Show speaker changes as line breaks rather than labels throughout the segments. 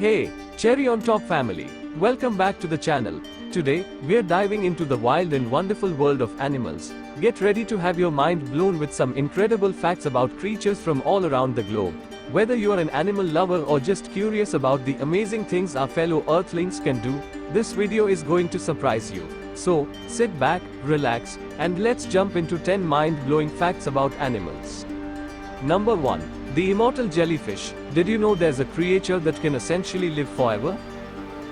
Hey, Cherry on Top family, welcome back to the channel. Today, we're diving into the wild and wonderful world of animals. Get ready to have your mind blown with some incredible facts about creatures from all around the globe. Whether you are an animal lover or just curious about the amazing things our fellow Earthlings can do, this video is going to surprise you. So, sit back, relax, and let's jump into 10 mind-blowing facts about animals. Number 1. The immortal jellyfish. Did you know there's a creature that can essentially live forever?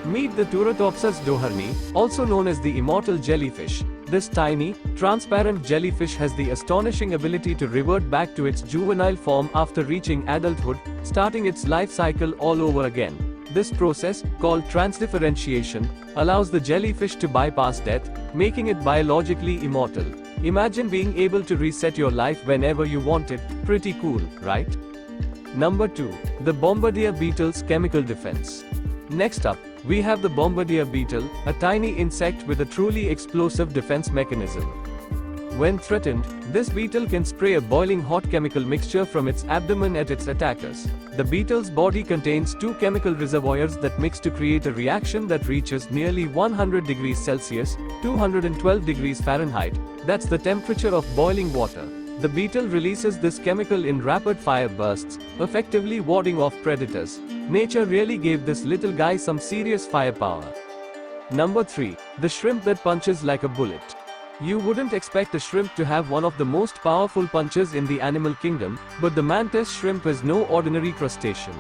Meet the Turritopsis dohrnii, also known as the immortal jellyfish. This tiny, transparent jellyfish has the astonishing ability to revert back to its juvenile form after reaching adulthood, starting its life cycle all over again. This process, called transdifferentiation, allows the jellyfish to bypass death, making it biologically immortal. Imagine being able to reset your life whenever you want it. Pretty cool, right? Number 2. The bombardier beetle's chemical defense. Next up, we have the bombardier beetle, a tiny insect with a truly explosive defense mechanism. When threatened, this beetle can spray a boiling hot chemical mixture from its abdomen at its attackers. The beetle's body contains two chemical reservoirs that mix to create a reaction that reaches nearly 100 degrees Celsius, 212 degrees Fahrenheit. That's the temperature of boiling water. The beetle releases this chemical in rapid-fire bursts, effectively warding off predators. Nature really gave this little guy some serious firepower. Number 3. The shrimp that punches like a bullet. You wouldn't expect a shrimp to have one of the most powerful punches in the animal kingdom, but the mantis shrimp is no ordinary crustacean.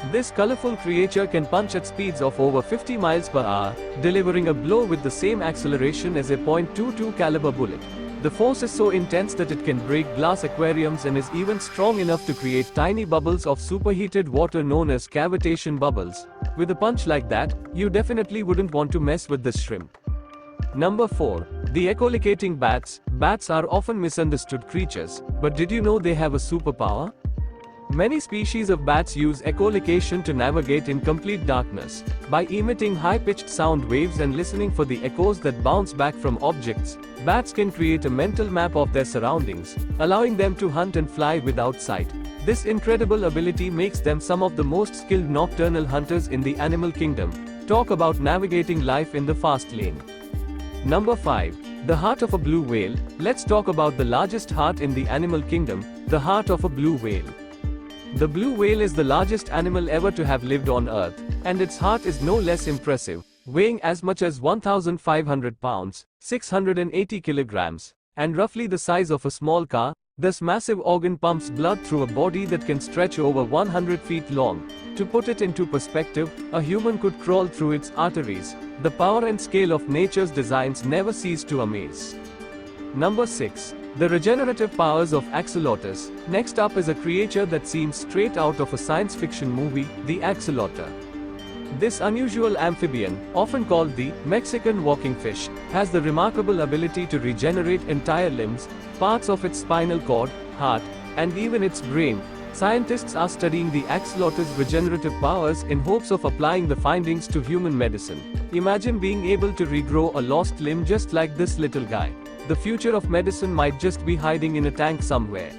This colorful creature can punch at speeds of over 50 miles per hour, delivering a blow with the same acceleration as a .22 caliber bullet. The force is so intense that it can break glass aquariums and is even strong enough to create tiny bubbles of superheated water known as cavitation bubbles. With a punch like that, you definitely wouldn't want to mess with this shrimp. Number 4. The echolocating bats. Bats are often misunderstood creatures, but did you know they have a superpower? Many species of bats use echolocation to navigate in complete darkness. By emitting high-pitched sound waves and listening for the echoes that bounce back from objects, bats can create a mental map of their surroundings, allowing them to hunt and fly without sight. This incredible ability makes them some of the most skilled nocturnal hunters in the animal kingdom. Talk about navigating life in the fast lane. Number 5. The heart of a blue whale. Let's talk about the largest heart in the animal kingdom, the heart of a blue whale. The blue whale is the largest animal ever to have lived on Earth, and its heart is no less impressive, weighing as much as 1,500 pounds, 680 kilograms, and roughly the size of a small car. This massive organ pumps blood through a body that can stretch over 100 feet long. To put it into perspective, a human could crawl through its arteries. The power and scale of nature's designs never cease to amaze. Number 6. The regenerative powers of axolotls. Next up is a creature that seems straight out of a science fiction movie, the axolotl. This unusual amphibian, often called the Mexican walking fish, has the remarkable ability to regenerate entire limbs, parts of its spinal cord, heart, and even its brain. Scientists are studying the axolotl's regenerative powers in hopes of applying the findings to human medicine. Imagine being able to regrow a lost limb just like this little guy. The future of medicine might just be hiding in a tank somewhere.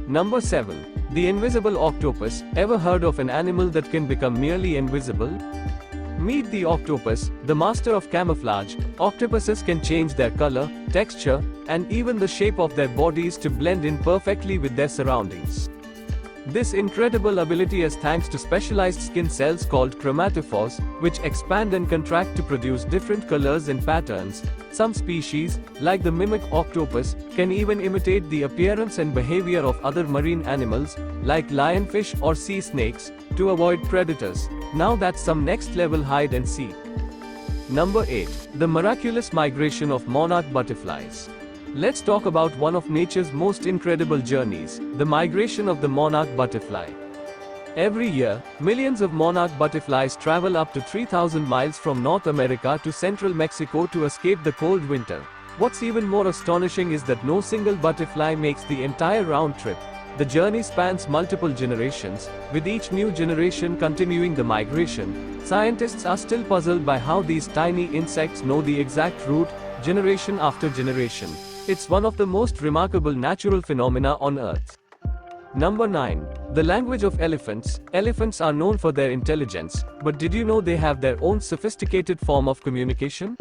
Number 7. The invisible octopus. Ever heard of an animal that can become nearly invisible? Meet the octopus, the master of camouflage. Octopuses can change their color, texture, and even the shape of their bodies to blend in perfectly with their surroundings. This incredible ability is thanks to specialized skin cells called chromatophores, which expand and contract to produce different colors and patterns. Some species, like the mimic octopus, can even imitate the appearance and behavior of other marine animals, like lionfish or sea snakes, to avoid predators. Now that's some next-level hide and seek. Number 8. The miraculous migration of monarch butterflies. Let's talk about one of nature's most incredible journeys, the migration of the monarch butterfly. Every year, millions of monarch butterflies travel up to 3,000 miles from North America to central Mexico to escape the cold winter. What's even more astonishing is that no single butterfly makes the entire round trip. The journey spans multiple generations, with each new generation continuing the migration. Scientists are still puzzled by how these tiny insects know the exact route, generation after generation. It's one of the most remarkable natural phenomena on Earth. Number 9. The language of elephants. Elephants are known for their intelligence, but did you know they have their own sophisticated form of communication?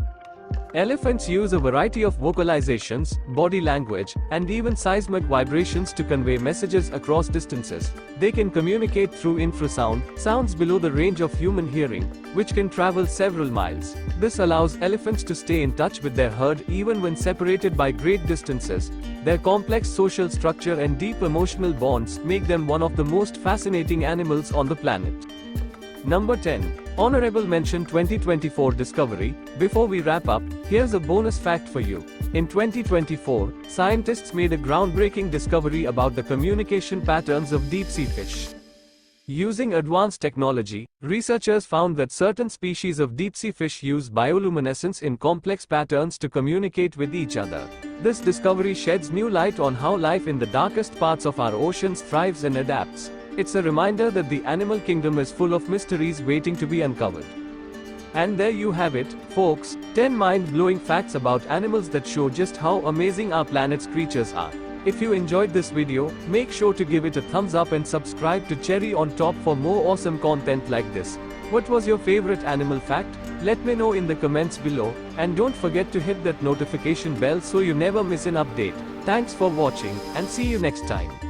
Elephants use a variety of vocalizations, body language, and even seismic vibrations to convey messages across distances. They can communicate through infrasound, sounds below the range of human hearing, which can travel several miles. This allows elephants to stay in touch with their herd even when separated by great distances. Their complex social structure and deep emotional bonds make them one of the most fascinating animals on the planet. Number 10. Honorable Mention 2024 Discovery. Before we wrap up, here's a bonus fact for you. In 2024, scientists made a groundbreaking discovery about the communication patterns of deep-sea fish. Using advanced technology, researchers found that certain species of deep-sea fish use bioluminescence in complex patterns to communicate with each other. This discovery sheds new light on how life in the darkest parts of our oceans thrives and adapts. It's a reminder that the animal kingdom is full of mysteries waiting to be uncovered. And there you have it, folks, 10 mind-blowing facts about animals that show just how amazing our planet's creatures are. If you enjoyed this video, make sure to give it a thumbs up and subscribe to Cherry on Top for more awesome content like this. What was your favorite animal fact? Let me know in the comments below, and don't forget to hit that notification bell so you never miss an update. Thanks for watching, and see you next time.